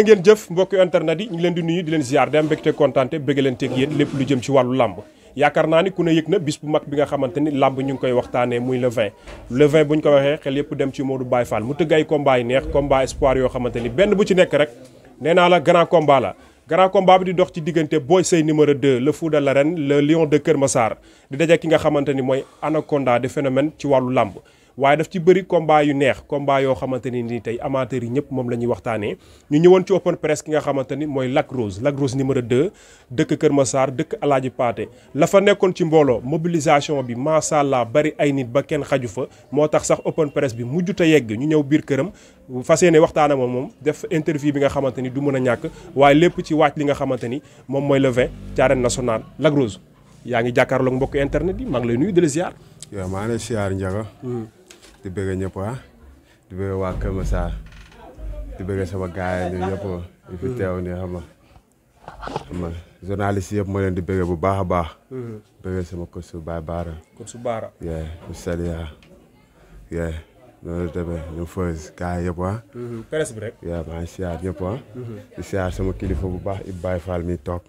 ngeen jëf mbokk internet yi ñu leen di nuyu di leen ziar di am mbégte kontaante bëgg leen teg yéen lépp lu jëm ci wàllu làmb yaakaar naa ni ku ne yëg na bis bu mag bi nga xamante ni làmb ñu ngi koy waxtaanee muy le 20 bu ñu ko waxee xel yëpp dem ci Modou Baye Fall mu tëgg ay combat yi neex combat espoir yoo xamante ni benn bu ci nekk rek nee naa la grand combat la grand combat bi di dox ci diggante Boy Seye numéro 2 le fou de l'arène le lion de Kër Massar di daje ki nga xamante ni mooy Anaconda de phénomène ci wàllu làmb waaye daf ci bëri combat yu neex combat yoo xamante ni nii tey amateurs yi ñëpp moom la ñuy waxtaanee ñu ñëwoon ci open press ki nga xamante ni mooy Lac Rose numéro 2 dëkk Kër Massar dëkk Alaaji Paate la fa nekkoon ci mbooloo mobilisation bi macha allah bari ay nit ba kenn xaju fa moo tax sax open press bi mujjut a yegg ñu ñëw biir këram fas yéene waxtaan ak moom def interview bi nga xamante ni du mën a ñàkk waaye lépp ci wàcc li nga xamante ni moom mooy le 20 ci arène nationale Lac Rose yaa ngi jàkkaarloog mbokk internet yi maa ngi lay nuyu di la ziar. waaw maa ngi lay ziar Ndiaga. di bëgg ñëpp di bëgg waa Kër Massar di bëgg sama gaay yi ñëpp di fi teew nii xam nga journaliste yëpp moo leen di bëgg bu baax a baax. bëgg sama coach Baye Baara. coach Baara. mu Salia. noonu la demee ñu Feuz gaay yëpp presse bi rek. maa ngi ziar ñëpp di ziar sama kilifa bu baax Ibou Baye Fall mi toog.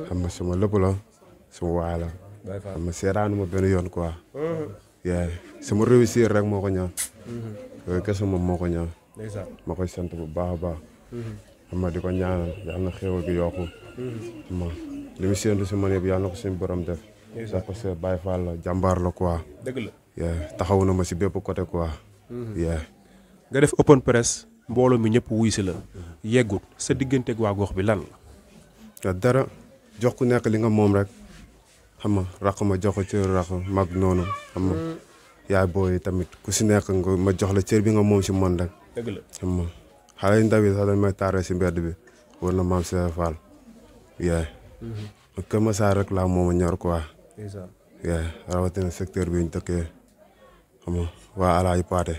xam nga sama lépp la sama waay la. Baye Fall xam nga seetaanu ma benn yoon quoi. sama réussir rek moo ko ñaan. kese moom moo ko ñaan. ma koy sant bu baax a baax. xam nga di ko ñaanal yàlla na xéwal gi yokku. xam nga li mu séentu si man yëpp yàlla na ko suñu borom def. parce que Baye Fall la jàmbaar la quoi. dëgg la. taxaw na ma si bépp côté quoi. nga def open press mbooloo mi ñëpp wuy si la. yeggut sa digganteeg waa gox bi lan la. dara jox ku nekk li nga moom rek. xam nga raq ma jox ko cër raq mag noonu xam nga yaay booy tamit ku si nekk nga ma jox la cër bi nga moom si man rek. dëgg la xam nga xale yu ndaw yi sax dañ may taaree si mbedd bi war na maam Seydou Fall. Kër Massar rek laa moom a ñor quoi. rawatina secteur bi ñu dëkkee xam nga waa Alaaji Paate.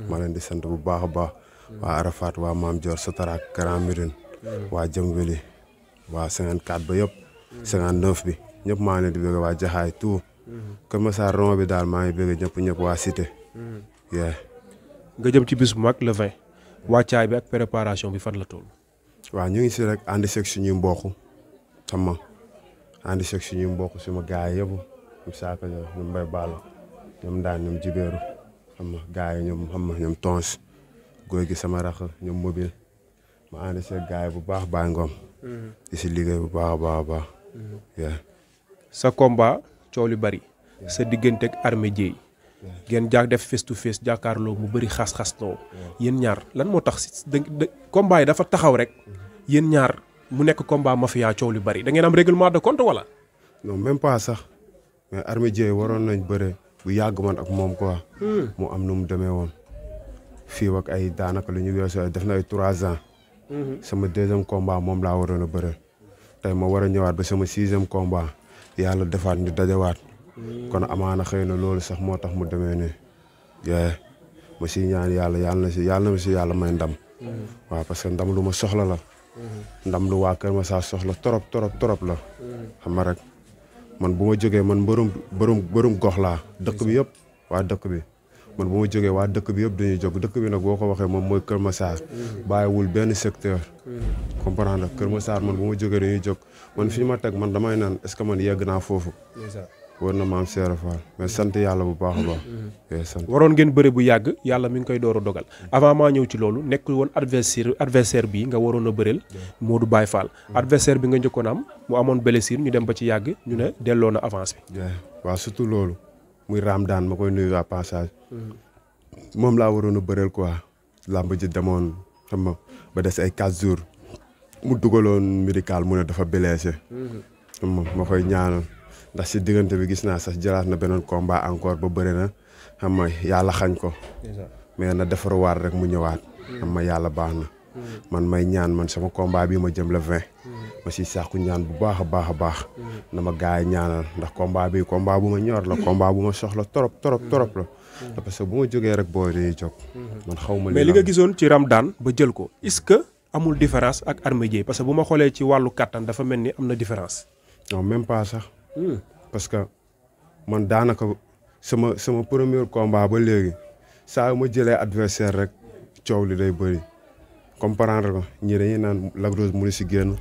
ma leen di sant bu baax a baax. waa Arafat waa Maam Dior Sotarak Grand Médine. waa Jëm Weli waa 54 ba yëpp. 59 bi. ñëpp maa ngi leen di bëgg waa Jaxaay tout Kër Massar rond bi daal maa ngi bëgg ñëpp waa Cité. nga jëm ci bis bu mag le 20 wàccaay bi ak préparation bi fan la toll. waaw ñu ngi si rek àndi seeg suñuy mbokk xam nga àndi seeg suñuy mbokk suma gaay yëpp ñoom saaka ñoom Mbay Balla ñoom daan ñoom Jibéeru xam nga gaay yi ñoom xam nga ñoom Tons góor gi sama rax ñoom mobile ma àndi seeg gaay bu baax Baay Ngom di si liggéey bu baax a baax a baax. sa combat coow li bari sa diggante ak Armé Dieye ngeen def face to face jàkkaarloo mu bëri xas-xas loo yéen ñaar lan moo tax combat yi dafa taxaw rek yéen ñaar mu nekk combat mafia coow li bari da ngeen am règlement de compte wala. non même pas sax mais Armé Dieye waroon nañ bëre bu yàgg man ak moom quoi. mu am nu mu demee woon fii ak ay daanaka lu ñu weesoo def na ay 3 ans. sama 2e combat moom laa waroon a bëre. tey ma war a ñëwaat ba sama 6e combat yàlla defaat ñu dajawaat kon amaana xëy na loolu sax moo tax mu demee nii ma siy ñaan yàlla na ma si yàlla may ndam. waaw parce que ndam lu ma soxla la. ndam lu waa Kër Massar soxla trop la. xam nga rek man bu ma jógee man mbërum gox laa dëkk bi yëpp waa dëkk bi man bu ma jógee waa dëkk bi yëpp dañuy jóg dëkk bi nag boo ko waxee moom mooy Kër Massar bàyyiwul benn secteur. comprendre Kër Massar man bu ma jógee dañuy jóg man fi ma teg man damay naan est-ce que man yegg naa foofu. war na maam Seydou Fall mais sant yàlla bu baax a baax. sant waroon ngeen bëre bu yàgg yàlla mi ngi koy door a dogal avant maa ñëw ci loolu nekkul woon adversaire bi nga waroon a bëreel Modou Baye Fall. adversaire bi nga njëkkoon am mu amoon blessure ñu dem ba ci yàgg ñu ne delloo na avance bi. waaw surtout loolu muy Ramdaan ma koy nuyu à passage. moom laa waroon a bëreel quoi làmb ji demoon xam nga ba des ay 4 jours mu dugaloon médical mu ne dafa blessé. xam nga ma koy ñaanal ndax si diggante bi gis naa sax jëlaat na beneen combat encore ba bëri na xam nga yàlla xañ ko. mais na defaruwaat rek mu ñëwaat. xam nga yàlla baax na. man may ñaan man sama combat bi ma jëm le 20. ma siy sàkku ñaan bu baax a baax. na ma gaay ñaanal ndax combat bi combat bu ma ñor la combat bu ma soxla trop la. parce que bu ma jógee rek booy dañuy jóg. man xaw ma mais li nga gisoon ci Ramdaan ba jël ko est-ce que amul différence ak Armé Dieye parce que bu ma xoolee ci wàllu kattan dafa mel ni am na différence. non même pas sax. parce que man daanaka sama premier combat ba léegi saa yu ma jëlee adversaire rek coow li day bëri comprendre ko ñii dañuy naan Lac Rose mënu si génn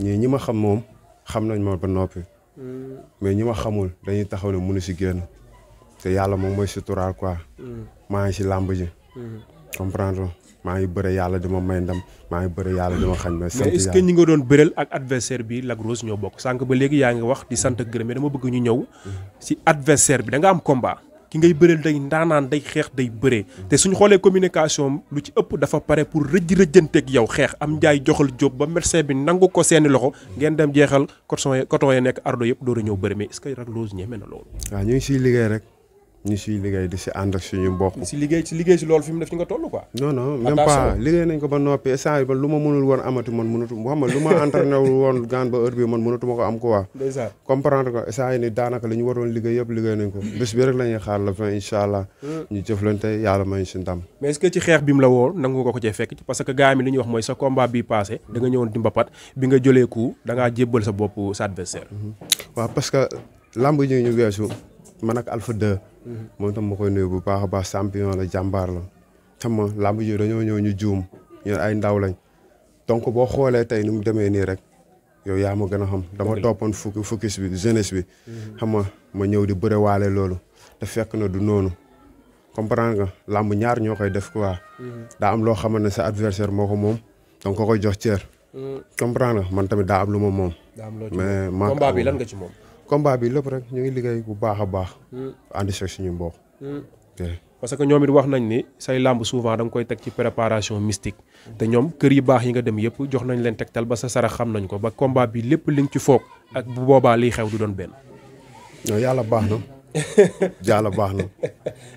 ñi ma xam moom xam nañ ma ba noppi mais ñi ma xamul dañuy taxaw ne mënu si génn te yàlla moom mooy suturaal quoi maa ngi si làmb ji comprendre maa ngi bëre yàlla dama may ndam maa ngi bëre yàlla dama xañ ma sant mais est-ce que ñi nga doon bëreel ak adversaire bi Lac Rose ñoo bokk sànq ba léegi yaa ngi wax di sant ak gërëm mais dama bëgg ñu ñëw si adversaire bi da nga am combat ki ngay bëreel day ndaanaan day xeex day bëree te suñ xoolee communication lu ci ëpp dafa pare pour rëjjanteeg yow xeex am njaay joxal jóob ba médecin bi nangu ko seeni loxo ngeen dem jeexal coton ya nekk ardo yëpp door a ñëw bëri mais est-ce que Lac Rose ñeme na loolu. waaw ñu ngi siy liggéey rek ñu siy liggéey di si ànd ak suñu mbokk. si liggéey si loolu fi mu def ñu nga toll quoi. non non même pas liggéey nañ ko ba noppi instant ba lu ma mënul woon amati man mënatu xam nga lu ma entraîné woon gaan ba heure bi man mënatu ma ko am quoi. ndeysaan comprendre ko instant yi ni daanaka li ñu waroon liggéey yëpp liggéey nañ ko bés bi rek la ñuy xaar la fin incha allah. ñu jëflante yàlla may si ndam. mais est-ce que ci xeex bi mu la woo nangu nga ko cee fekk parce que gars mi li ñuy wax mooy sa combat bi passé da nga ñëwoon di mbapat bi nga jëlee coup da ngaa jébbal sa bopp sa adversaire. waaw parce que lamb ji ñu weesu man ak Alpha 2. moom tam ma koy nuyu bu baax a baax champion la jàmbaar la xam nga lamb ji dañoo ñëw ñu juum ñu ay ndaw lañ donc boo xoolee tey ni mu demee nii rek yow yaa ma gën a xam dama toppoon focus bi jeunesse bi xam nga ma ñëw di bëre waale loolu te fekk na du noonu comprendre nga lamb ñaar ñoo koy def quoi daa am loo xamante ne sa adversaire moo ko moom donc ko koy jox cër comprendre nga man tamit daa am lu ma moom mais combat bi lan nga ci moom combat bi lépp rek ñu ngi liggéey bu baax a baax. ànd si suñu mbokk. parce que ñoom it wax nañ ni say làmb souvent da nga koy teg ci préparation mystique. te ñoom kër yi baax yi nga dem yëpp jox nañ leen tegtal ba sa sarax xam nañ ko ba combat bi lépp li nga ci foog. ak bu boobaa liy xew du doon benn. non yàlla baax na. yàlla baax na.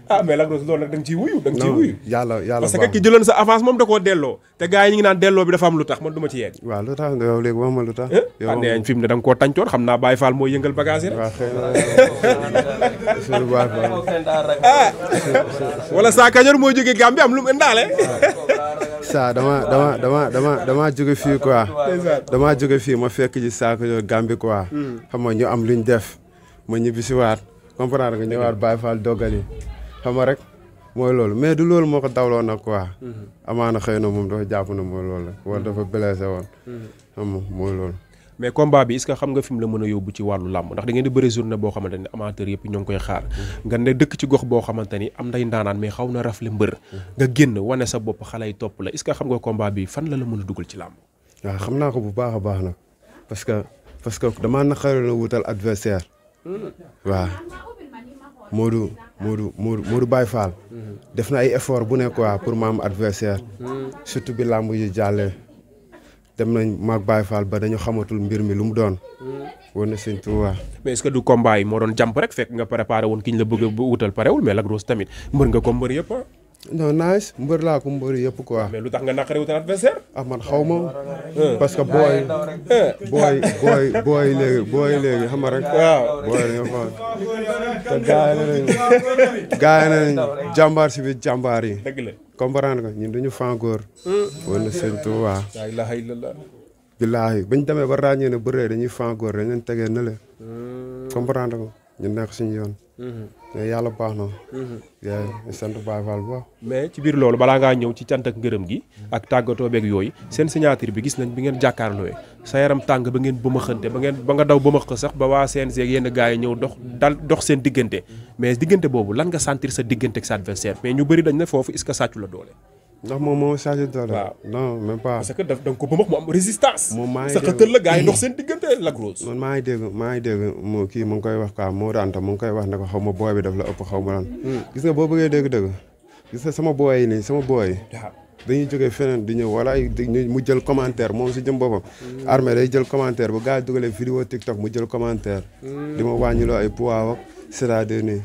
ah mais Lac Rose loolu nag da nga ciy wuyu. da nga ciy wuyu yàlla parce que ki jëloon sa avance moom da koo delloo. te gars yi ñu ngi naan delloo bi dafa am lu tax man du ma ci yegg. waaw lu tax yow léegi wax ma lu tax. yow nee nañ fi mu ne da nga koo tàncoon xam naa Baye Fall mooy yëngal bagage yi rek. waaw xëy na suñu Baye Fall. wala saa kañor mooy jógee Gambie am lu mu indaale. saa dama jóge fii quoi. dama jóge fii ma fekk ji saa kañor Gambie quoi. xam nga ñu am luñ def ma ñibbisiwaat. comprendre nga ñëwaat Baye Fall doggali xam nga rek mooy loolu mais du loolu moo ko dawloo nag quoi. amaana xëy na moom dafa jàpp na mooy loolu la wala dafa blessé woon. xam nga mooy loolu. mais combat bi est-ce que xam nga fi mu la mën a yóbbu ci wàllu làmb ndax da ngeen di bëri journée boo xamante ni amateur yëpp ñoo ngi koy xaar. nga ne dëkk ci gox boo xamante ni am nday ndaanaan mais xaw na rafle mbër. nga génn wane sa bopp xale yi topp la est-ce que xam nga combat bi fan la mën a dugal ci làmb. waaw xam naa ko bu baax a baax nag parce que damaa naqare na wutal adversaire waaw. Modou Baye Fall. def na ay effort bu ne quoi pour ma am adversaire surtout bi làmb yi jàllee dem nañ maag Baye Fall ba dañu xamatul mbir mi lu mu doon. war na sëñ Tuubaa. mais est-ce que du combat yi moo doon jàmp rek fekk nga préparé woon ki ñu la bëgg a wutal parewul mais Lac Rose tamit mbër nga ko mbër yëpp ah. non nice mbër laa ko mbër yëpp quoi. mais lu tax nga naqare wutal adversaire. ah man xaw ma. parce que booy léegi xam nga rek. waaw booy dañoo xool te gars yi nañ jàmbaar si biir jàmbaar yi. dëgg la comprendre nga ñun duñu fàngoor. war na sëñ Tuubaa. laa ilaaha illallah. billaahi bañ demee ba ràññee ne bëree dañuy fàngoor dañ leen tegee na le. comprendre nga ñu nekk suñu yoon. mais yàlla baax na. yaay sant Baye Fall bu baax. mais ci biir loolu balaa ngaa ñëw ci cant ak ngërëm gi. ak tàggatoo beeg yooyu seen signature bi gis nañ bi ngeen jàkkaarlooyee sa yaram tàng ba ngeen bëmaxante ba nga daw bëmax ko sax ba waa CNG ak yenn gars yi ñëw dox seen diggante mais diggante boobu lan nga sentir sa diggante ak sa adversaire mais ñu bëri dañ ne foofu est-ce que sàccu la doole. ndax moom moo sàcc doole. waaw non même pas. parce que da nga ko bëmax mu am résistance. moom maa ngi sa xëtër la gars yi dox seen diggante Lac Rose. man maa ngi dégg mu kii mu ngi koy wax quoi moo danta mu ngi koy wax ne ko xaw ma booy bi daf la ëpp xaw ma lan. gis nga boo bëggee dégg-dëgg gis nga sama booy yi nii sama booy yi. dañuy jógee feneen di ñëw wala mu jël commentaire moom si jëm boppam. armée day jël commentaire bu gars yi dugalee vidéo TikTok mu jël commentaire. di ma wàññiloo ay poids ak c'est-à-dire nii.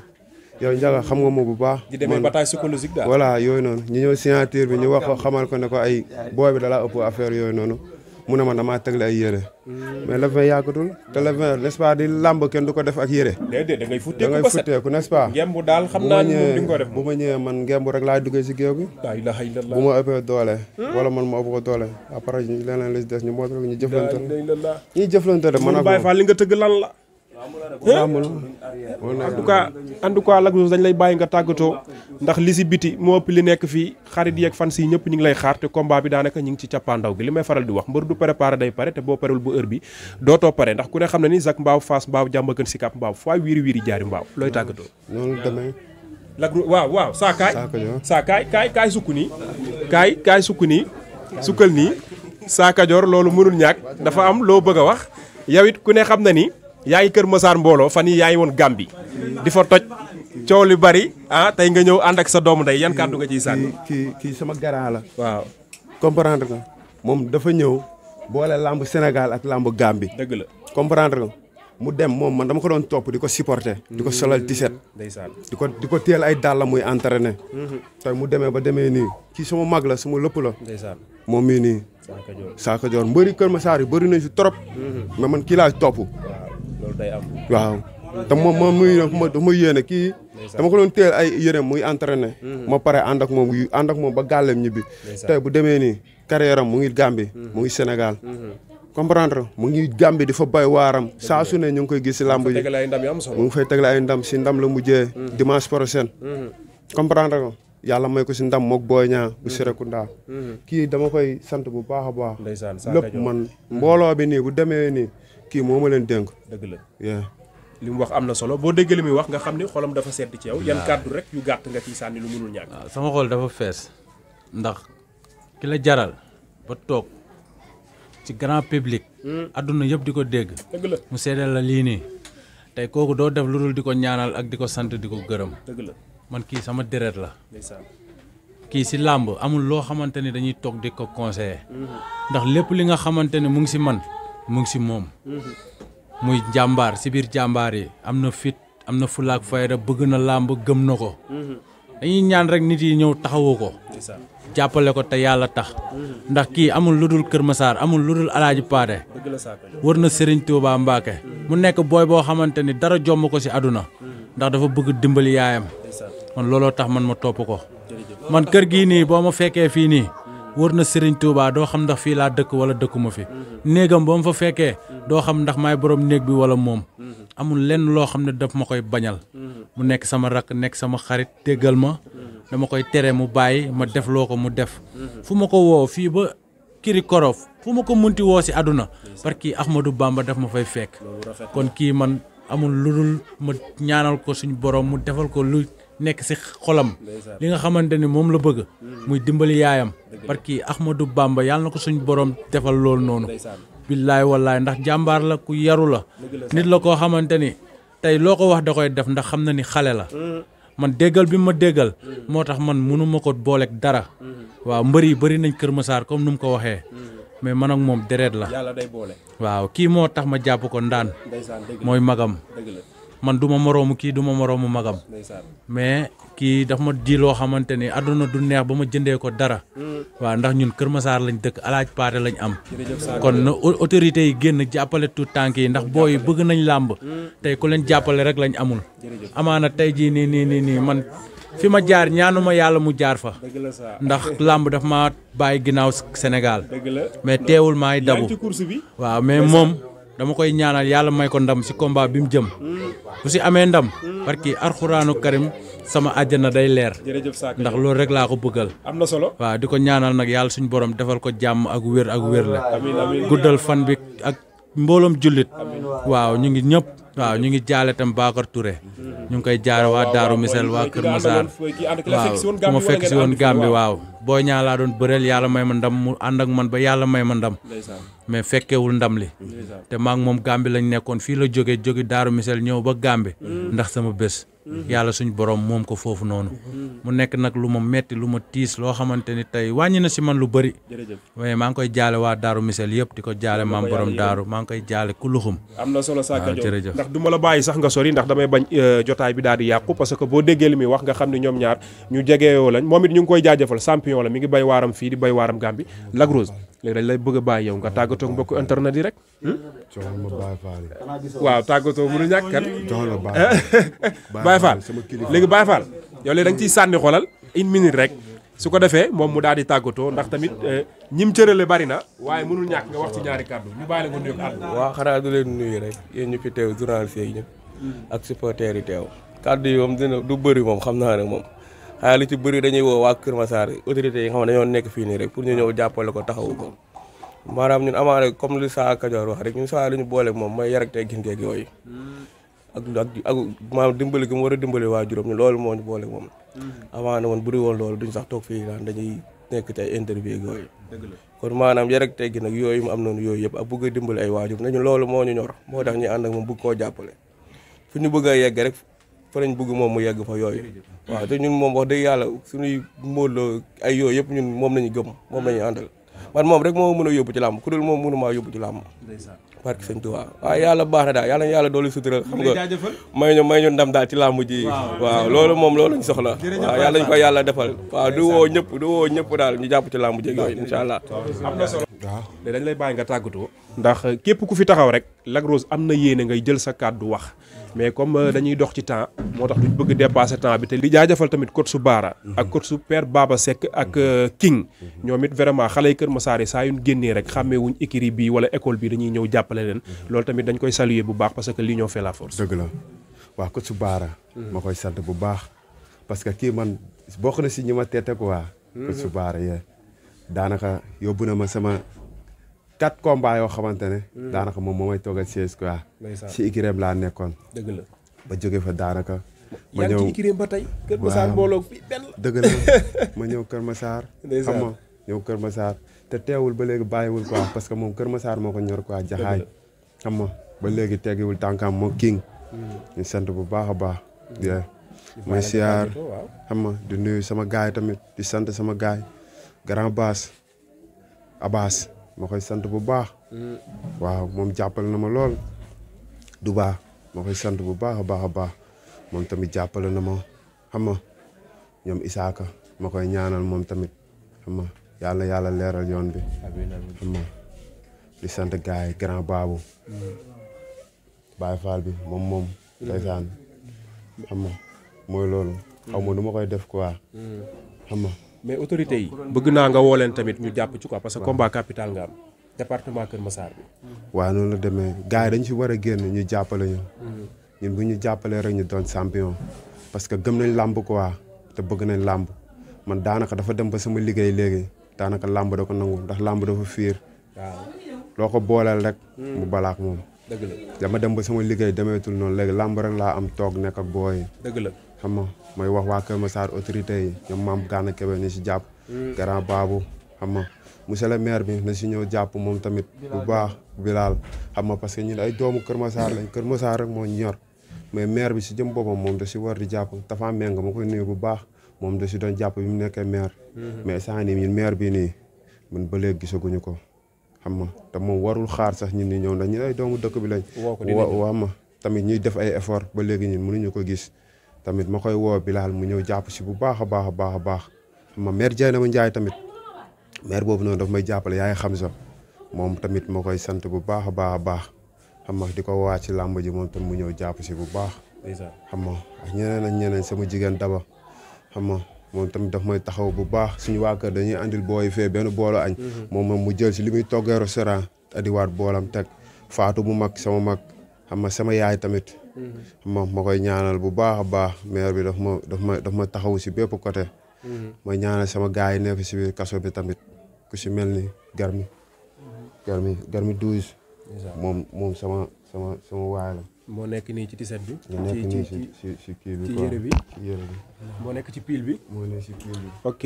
yow Ndiaga xam nga moom bu baax. di demee bataille psychologique daal. voilà yooyu noonu ñu ñëw signature bi ñu wax ko xamal ko ne ko ay booy bi dala ëpp affaire yooyu noonu mu ne ma damaa tegle ay yére. mais le 20 yàggatul te le 20 n'est-ce pas di làmb kenn du ko def ak yére. déedéet da ngay futteeku n'est-ce pas. ngemb daal xam naa ni moom di nga ko def. bu ma ñëwee man ngemb rek laay duggee si géew bi. laa ilaaha illallah. bu ma ëppee doole. wala man ma ëpp ko doole après leneen la si des ñu moo tax ñu jëflante. ñuy jëflante de man ak Baye Fall li nga tëgg lan la. en tout cas Lac Rose dañ lay bàyyi nga tàggatoo ndax li si biti moo ëpp li nekk fii xarit yeeg fan si ñëpp ñu ngi lay xaar te combat bi daanaka ñu ngi ci cappaandaw gi li may faral di wax mbër du préparé day pare te boo parewul bu heure bi dootoo pare ndax ku ne xam ne ni Zac Mbao Fass Mbao Diamaguène Sicap Mbao fooy wiiri jaari Mbao looy tàggatoo. noonu demee. Lac Rose waaw saa kaay sukk nii kaay sukk nii sukkal nii Sa Kajoor loolu mënul ñàkk dafa am loo bëgg a wax yow it ku ne xam na ni yaa ngi Kër Massar mbooloo fan yi yaa ngi woon Gambie di fa toj coow li bari tey nga ñëw ànd ak sa doomu ndey yan kàddu nga ciy sànni. kii sama garant la. waaw comprendre nga moom dafa ñëw boole lamb Sénégal ak lamb Gambie. dëgg la comprendre nga mu dem moom man dama ko doon topp di ko supporter. di ko solal tiset. ndeysaan di ko teel ay dàll muy entraîné. tey mu demee ba demee nii kii sama mag la sama lëpp la. ndeysaan moom mii nii. Sa Kajoor mbëri Kër Massar yi bëri nañ si trop. mais man kii laa topp. loolu day am. waaw te moom muy dama yéene kii. dama ko doon teel ay yéreem muy entraîné. ma pare ànd ak moom ba gàllem ñibbi. tey bu demee nii carrière am mu ngi Gambie. mu ngi Sénégal. comprendre mu ngi Gambie di fa bay waaram saa su ne ñu ngi koy gis si làmb yi. mu ngi fay tegle ay ndam si ndam la mujjee. dimanche prochain. comprendre nga yàlla may ko si ndam mook Boy Niang bu Serekunda. kii dama koy sant bu baax a baax. lépp man mbooloo bi nii bu demee nii kii moo ma leen dénk. dëgg la li mu wax am na solo boo déggee li muy wax nga xam ni xolam dafa sedd ci yow. yan kàddu rek yu gàtt nga ciy sànni lu mënul ñàkk. waaw sama xol dafa fees ndax ki la jaral ba toog ci grand public. adduna yëpp di ko dégg. dëgg la mu seedeel la lii nii tey kooku doo def lu dul di ko ñaanal ak di ko sant di ko gërëm. dëgg la man kii sama deret la. kii si làmb amul loo xamante ni dañuy toog di ko conseiller. ndax lépp li nga xamante ni mu ngi si man mu ngi si moom. muy jàmbaar si biir jàmbaar yi am na fit am na fulaak fayda bëgg na làmb gëm na ko. dañuy ñaan rek nit yi ñëw taxawoo ko. jàppale ko te yàlla tax. ndax kii amul lu dul Kër Massar amul lu dul Alaaji Paate. wër na Serigne Touba Mbacke. mu nekk booy boo xamante ni dara jomb ko si àdduna. ndax dafa bëgg dimbali yaayam. man looloo tax man ma topp ko. man kër gii nii boo ma fekkee fii nii. wër na Serigne Touba doo xam ndax fii laa dëkk wala dëkkuma fi. néegam boo ma fa fekkee doo xam ndax maay borom néeg bi wala moom. amul lenn loo xam ne daf ma koy bañal. mu nekk sama rakk nekk sama xarit déggal ma. dama koy tere mu bàyyi ma def loo ko mu def. fu ma ko woo fii ba kiri korof fu ma ko munti woo si àdduna. parce que Ahmadou Bamba daf ma fay fekk. kon kii man amul lu dul ma ñaanal ko suñu borom mu defal ko lu nekk si xolam. li nga xamante ni moom la bëgg. muy dimbali yaayam. parce que Ahmadou Bamba yàlla na ko suñu borom defal loolu noonu. billaay wallaay ndax jàmbaar la ku yaru la. nit la koo xamante ni tey loo ko wax da koy def ndax xam na ni xale la. man déggal bi ma déggal. moo tax man mënuma ko booleeg dara. waaw mbër yi bëri nañ Kër Massar comme nu mu ko waxee. mais man ak moom deret la. yàlla day boole. waaw kii moo tax ma jàpp ko ndaan. mooy magam. man du ma moroomu kii du ma moroomu magam. mais kii daf ma di loo xamante ni àdduna du neex ba ma jëndee ko dara. waaw ndax ñun Kër Massar lañ dëkk Alaaji Paate lañ am. kon na autorités yi génn jàppale tout tànk yi ndax booy yi bëgg nañ làmb. tey ku leen jàppale rek lañ amul. amaana tey jii nii man fi ma jaar ñaanuma yàlla mu jaar fa. ndax làmb daf ma bàyyi ginnaaw Sénégal. mais teewul maay dabu. waaw mais moom dama koy ñaanal yàlla may ko ndam si combat bi mu jëm. bu si amee ndam. parce que Alxuraanu Karim sama àjjana day leer. ndax loolu rek laa ko bëggal. am na solo. waaw di ko ñaanal nag yàlla suñu borom defal ko jàmm ak wér la. guddal fan bi ak mbooloom jullit. waaw ñu ngi ñëpp. waaw ñu ngi jaale tam Bakar Touré. ñu ngi koy jaare waa Daaru Misel waa Kër Massar. waaw ku ma fekk si woon Gambie waaw. Boy Niang laa doon bëreel yàlla may ma ndam mu ànd ak man ba yàlla may ma ndam. mais fekkewul ndam li. te maa ngi moom Gambie lañ nekkoon fii la jóge Daaru Misel ñëw ba Gambie. ndax sama bés. yàlla suñ borom moom ko foofu noonu. mu nekk nag lu ma metti lu ma tiis loo xamante ni tey wàññi na si man lu bëri. mais maa ngi koy jaale waa Daaru Misel yëpp di ko jaale maam borom daaru maa ngi koy jaale ku luxum. am na solo Sa Kajoor jërëjëf ndax du ma la bàyyi sax nga sori ndax damay bañ jotaay bi daal di yàqu parce que boo déggee li muy wax nga xam ne ñoom ñaar ñu jegeyoo lañ moom it ñu ngi koy jaajëfal champion la mi ngi bay waaram fii di bay waaram Gambie Lac Rose léegi dañ lay bëgg a bàyyi yow nga tàggatoo mbokku internet yi rek. waaw tàggatoo mënu ñàkk kan. Baye Fall léegi Baye Fall yow léegi da nga ciy sànni xoolal une minute rek su ko defee moom mu daal di tàggatoo ndax tamit ñim cërale bari na waaye mënul ñàkk nga wax ci ñaari kàddu ñu bàyyi la nga nuyoog àdduna. waaw xanaa du leen nuyu rek yéen ñu fi teew journaliste yi ñëpp ak supporters yi teew kàddu yi moom du bëri moom xam naa ne moom xanaa li ci bëri dañuy woo waa Kër Massar autorités yi nga xam ne dañoo nekk fii nii rek pour ñu ñëw jàppale ko taxawu ko maanaam ñun amaana comme li Sa Kajoor wax rek ñun saa li ñu boole moom mooy yar ak teggin ak yooyu ak maanaam dimbali gi mu war a dimbali waa juróom ñu loolu moo ñu boole moom amaana woon bu dul woon loolu duñ sax toog fii naan dañuy nekk ci ay interview ak yooyu kon maanaam yar ak teggin ak yooyu mu am noonu yooyu yëpp ak bëgg a dimbali ay waajur nañu loolu moo ñu ñor moo tax ñu ànd ak moom bëgg koo jàppale fu ñu bëgg a yegg rek fa lañ bëgg moom mu yegg fa yooyu waaw te ñun moom wax dëgg yàlla suñuy móotloo ay yooyu yëpp ñun moom lañu gëm moom lañu àndal man moom rek moo mën a yóbbu ci làmb ku dul moom mënu maa yóbbu ci làmb barke sëñ Tuubaa waaye yàlla baax na daal yàlla doolu sutural xam nga may ñu ndam daal ci làmb ji waaw loolu moom loolu lañ soxla waaw yàlla ñu ko yàlla defal waaw du woo ñëpp daal ñu jàpp ci làmb ji yooyu incha allah am na solo waaw dañ lay bàyyi nga tàggatoo ndax képp ku fi taxaw rek Lac Rose am na yéene ngay jël sa kàddu wax mais comme dañuy dox ci temps moo tax duñ bëgg dépasser temps bi te li jaajëfal tamit coach su Baara ak coach su Père Baba Seck ak King ñoom it vraiment xale yi Kër Massar saa yuñ génnee rek xàmmee wuñ écurie bi wala école bi dañuy ñëw jàppale leen loolu tamit dañ koy saluer bu baax parce que l'union fait la force. dëgg la waaw coach su Baara ma koy sant bu baax parce que kii man bokk na si ñi ma teete quoi coach su Baara yee daanaka yóbbu na ma sama 4 combats yoo xamante ne daanaka moom moo may toogal siège quoi si écurie laa nekkoon dëgg la ba jóge fa daanaka ma yaa ñëw ngi ci écurie ba tey Kër Massar mbooloo fii benn la dëgg la ma ñëw Kër Massar xam nga ñëw Kër Massar te teewul ba léegi bàyyiwul quoi parce que moom Kër Massar moo ko ñor quoi jaxaay xam nga ba léegi teggiwul tànkam moo King ñu sant bu baax a baax mooy siyaar xam nga di nuyu sama gaay tamit di sant sama gaay Grand Bass Abbas ma koy sant bu baax waaw moom jàppale na ma lool du baax ma koy sant bu baax a baax a baax moom tamit jàppale na ma xam nga ñoom Isaaka ma koy ñaanal moom tamit xam nga yàlla leeral yoon bi xam nga di sant gars yi grand baabu Baye Fall bi moom ndeysaan xam nga mooy loolu xaw ma nu ma koy def quoi xam nga mais autorités yi bëgg naa nga woo leen tamit ñu jàpp ci quoi parce que combat capital nga am département Kër Massar bi waaw noonu la demee gars yi dañ fi war a génn ñu jàppale ñu ñun bu ñu jàppalee rek ñu doon champion parce que gëm nañ làmb quoi te bëgg nañ làmb man daanaka dafa dem ba sama liggéey léegi daanaka làmb da ko nangu ndax làmb dafa fiir waaw loo ko booleel rek mu balaak moom dëgg la dama dem ba sama liggéey demeetul noonu léegi làmb rek laa am toog nekk ak booy dëgg la xam nga mooy wax waa Kër Massar autorité yi ñoom maam Gana Kébé ni si jàpp grand babu xam nga monsieur le maire bi na si ñëw jàpp moom tamit bu baax Bilal xam nga parce que ñun ay doomu Kër Massar lañ Kër Massar rek moo ñor mais maire bi si jëm boppam moom da si war di jàpp Tafa Mbengue ma koy nuyu bu baax moom da si doon jàpp bi mu nekkee maire mais saa nii ñun maire bi nii man ba léegi gisaguñu ko xam nga te moom warul xaar sax ñun ni ñëw ndax ñun ay doomu dëkk bi lañ waa ma tamit ñuy def ay effort ba léegi ñun mënuñu ko gis tamit ma koy woo Bilal mu ñëw jàpp si bu baax a baax a baax a baax xam nga maire Dieng ma Ndiaye tamit maire boobu noonu daf may jàppale yaay xam sax moom tamit ma koy sant bu baax a baax a baax xam nga di ko waa ci làmb ji moom tam mu ñëw jàpp si bu baax xam nga ak ñeneen sama jigéen Daba xam nga moom tamit daf may taxaw bu baax suñu waa kër dañuy andil booy fee benn boolu añ moom mu jël si li muy toggee restaurant adiwaat boolam teg faatu bu mag sama mag xam nga sama yaay tamit xam nga ma koy ñaanal bu baax a baax maire bi daf ma taxaw si bépp côté ma ñaanal sama gars yi nekk si biir kaso bi tamit ku si mel ni garmi 12 moom sama waay la moo nekk nii ci tiset bi nekk nii si kii bi ci yére bi moo nekk ci pile bi moo nekk si kii bi ok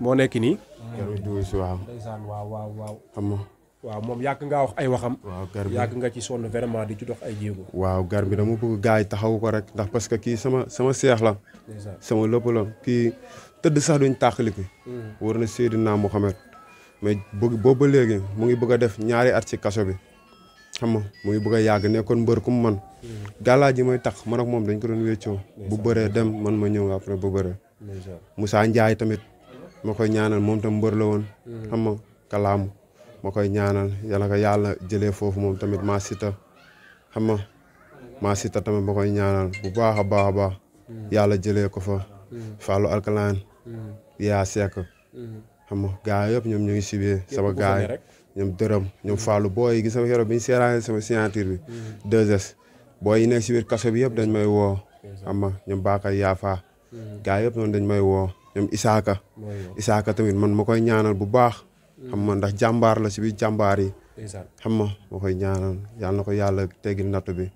moo nekk nii garmi 12 waaw ndeysaan waaw xam nga waaw moom yàgg ngaa wax ay waxam waaw gar bi yàgg nga ci sonn vraiment di ci dox ay jéego waaw gar bi dama bëgg gars yi taxawu ko rek ndax parce que kii sama seex la sama lépp la kii tëdd sax duñ tàqaliku war na Seydina Mohamed mais boobu ba léegi mu ngi bëgg a def ñaari at ci kaso bi xam nga mu ngi bëgg a yàgg nekkoon mbër ku mu man gàllaa ji may tax man ak moom dañ ko doon wéccoo bu bëree dem man ma ñëw après bu bëree Moussa Ndiaye tamit ma koy ñaanal moom tam mbër la woon xam nga kalaamu ma koy ñaanal yàlla ko yàlla jëlee foofu moom tamit maa sita xam nga maa sita tamit ma koy ñaanal bu baax a baax a baax yàlla jëlee ko fa Fallou Alkalaan yaa Seck xam nga gars yëpp ñoom ñu ngi si biir sama gars yi ñoom dërëm ñoom Fallou booy yi gis nga keroog bi ñu seeraane sama signature bi 2S booy yi nekk si biir kaso bi yëpp dañ may woo xam nga ñoom Bakar Yafa gars yëpp noonu dañ may woo ñoom Isaaka tamit man ma koy ñaanal bu baax xam nga ndax jàmbaar la si biir jàmbaar yi xam nga ma koy ñaanal yàlla na ko yàlla teggil nattu bi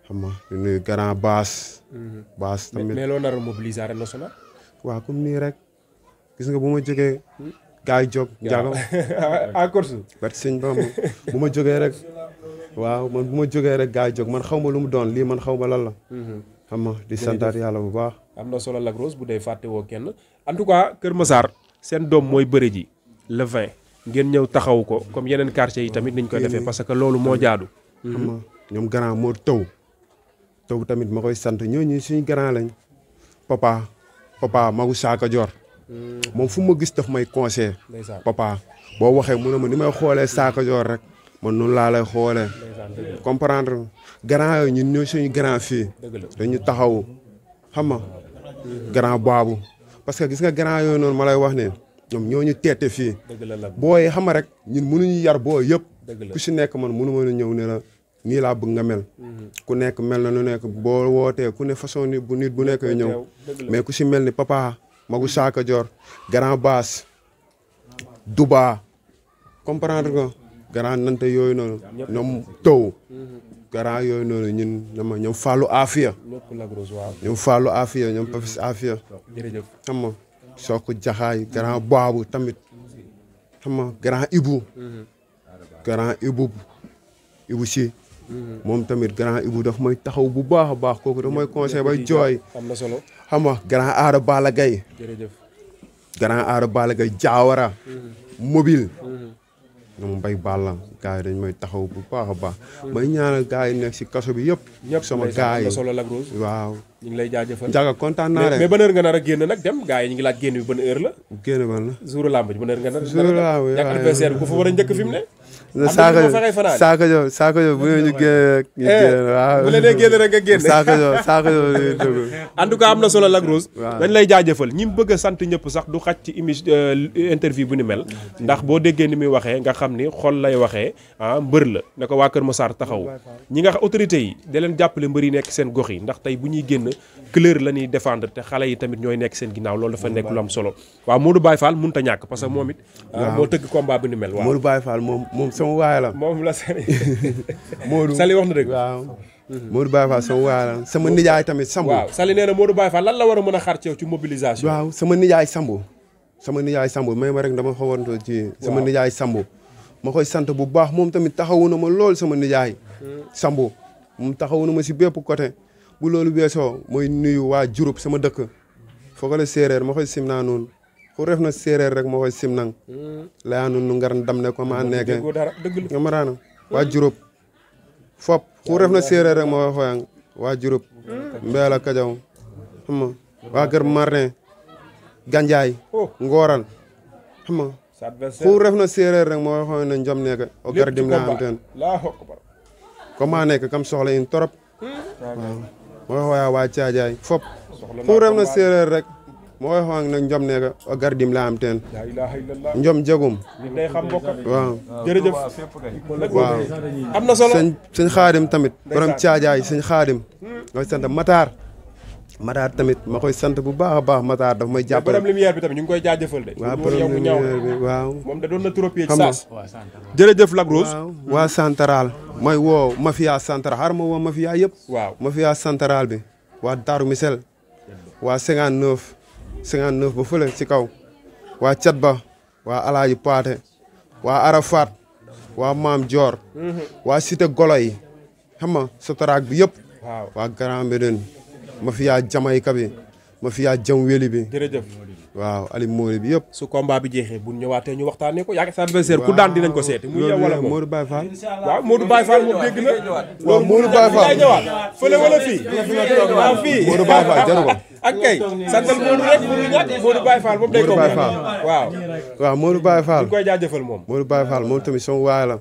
xam nga di nuyu grand baas tamit mais loo nar a mobiliser arène nationale waaw comme nii rek gis nga bu ma jógee gars yi jóg njaago en course bat sëñ Bamba bu ma jógee rek waaw man bu ma jógee rek gars yi jóg man xaw ma lu mu doon lii man xaw ma lan la xam nga di santaat yàlla bu baax am na solo Lac Rose bu dee fàtte woo kenn en tout cas Kër Massar seen doom mooy bëre ji le 20 ngeen ñëw taxaw ko comme yeneen quartier yi tamit niñ koy defee parce que loolu moo jaadu xam nga ñoom grand moo taw tamit ma koy sant ñooñu suñu grand lañ papa magu saaka jor moom fu ma gis daf may conseil papa boo waxee mu ne ma ni may xoolee saaka joor rek man noonu laa lay xoolee comprendre grand yooyu ñun ñooy suñu grand fii dañu taxaw xam nga grand baabu parce que gis nga grand yooyu noonu ma lay wax ne ñoom ñooñu teete fii booy xam nga rek ñun mënuñu yar boo yëpp ku si nekk man mënu mën a ñëw ne la nii laa bëgg nga mel ku nekk mel na nu nekk boo wootee ku ne façon nit bu nekk ñëw mais ku si mel ni papa magu saaka jor grand baas duba comprendre nga grand nante yooyu noonu ñoom taw grand yooyu noonu ñun ñoom Fallou Afia ñoom Fallou Afia ñoom Papis Afia xam nga Sokku Jaxaay grand baabu tamit xam nga grand Ibu si moom tamit grand Ibu daf may taxaw bu baax a baax kooku daf may conseil bay jooy am na solo xam nga grand Aada Balla Gaye grand Aada Balla Gaye Jaawara mobile ñoom mbay Balla gars yi dañ may taxaw bu baax a baax may ñaanal gars yi nekk si kaso bi yëpp sama gars yi solo Lac Rose waaw ñu ngi lay jaajëfal Ndiaga kontaan naa rek mais ban heure nga nar a génn nag dem gars yi ñu ngi laaj génn bi ban heure la génn ban la jour lamb ji ban heure nga nar jour lamb ñàkk adversaire bi ku fa war a njëkk fi mu ne saako jo bu ñu génn rek ñu génn waaw bu leen génn rek nga génn saako jo dugg en tout cas am na solo Lac Rose dañ lay jaajëfal ñi bëgg a sant ñëpp sax du xaj ci interview bu ni mel ndax boo déggee ni muy waxee nga xam ni xol lay waxee mbër la ne ko waa Kër Massar taxaw ñi nga xam autorité yi da leen jàppale mbër yi nekk seen gox yi ndax tey bu ñuy génn couleur la ñuy défendre te xale yi tamit ñooy nekk seen ginnaaw loolu dafa nekk lu am solo waaw Modou Baye Fall mënut a ñàkk parce que moom it moo tëgg combat bu ni mel waaw Modou Baye Fall moom sama waay la moom la Sali Modou Sali wax na dëgg waaw Modou Baye Fall sama waay la sama nijaay tamit Sambu waaw Sali nee na Modou Baye Fall lan la war a mën a xaar ci yow ci mobilisation waaw sama nijaay Sambu may ma rek dama xawanto ci sama nijaay Sambu ma koy sant bu baax moom tamit taxawu na ma lool sama nijaay Sambu moom taxawu na ma si bépp côté bu loolu weesoo mooy nuyu waa Diouroup sama dëkk foogale séeréer ma koy sim naa noonu ku ref na séeréer rek ma koy sim nang laya nun nu ngar dam ne ko ma nekke nga maraana waa Diouroup fop ku ref na séeréer rek ma koy xoyang waa Diouroup Mbeela Kajaw xam nga waa Kër Martin Ganjaay Ngooral xam nga ku ref na séeréer rek ma koy xoyang na njom nekke o gar dim la am teen comment nekk kam soxla in torop waaw mooy xooyaa waa Caajaay fop fu ref na séeréer rek mooy xooyaa nag njom nekk o gardim la am teen njom jegum waaw jërëjëf waaw am na solo sëñ Xaadim tamit borom Caajaay sëñ Xaadim mooy sant Matar tamit ma koy sant bu baax a baax Matar daf may jàppale borom lumière bi tamit ñu ngi koy jaajëfal de waaw borom lumière bi waaw moom da doon na trop pied ci saas jërëjëf Lac Rose waa central mooy woo mafia central xar ma woo mafia yëpp waaw mafia central bi waa Darou Missel waa 59 ba fële ci kaw waa Cat Ba waa Alaaji Paate waa Arafat waa Maam Dior waa Cité Golo yi xam nga Sotrac bi yëpp waa Grand Médine mafia Jamaïca bi mafia Jam Weli bi jërëjëf waaw Ali Mori bi yëpp su combat bi jeexee bu ñëwaatee ñu waxtaanee ko yaakaar sa adversaire ku daan dinañ ko seeti muy yow wala Modou Baye Fall waaw Modou Baye Fall moom dégg na waaw Modou Baye Fall ñëwaat fële wala fii waaw fii Modou Baye Fall jaru ko ak kay santal Modou rek bu ñu ñàkk Modou Baye Fall moom day ko waaw Modou Baye Fall ñu koy jaajëfal moom Modou Baye Fall moom tamit sama waay la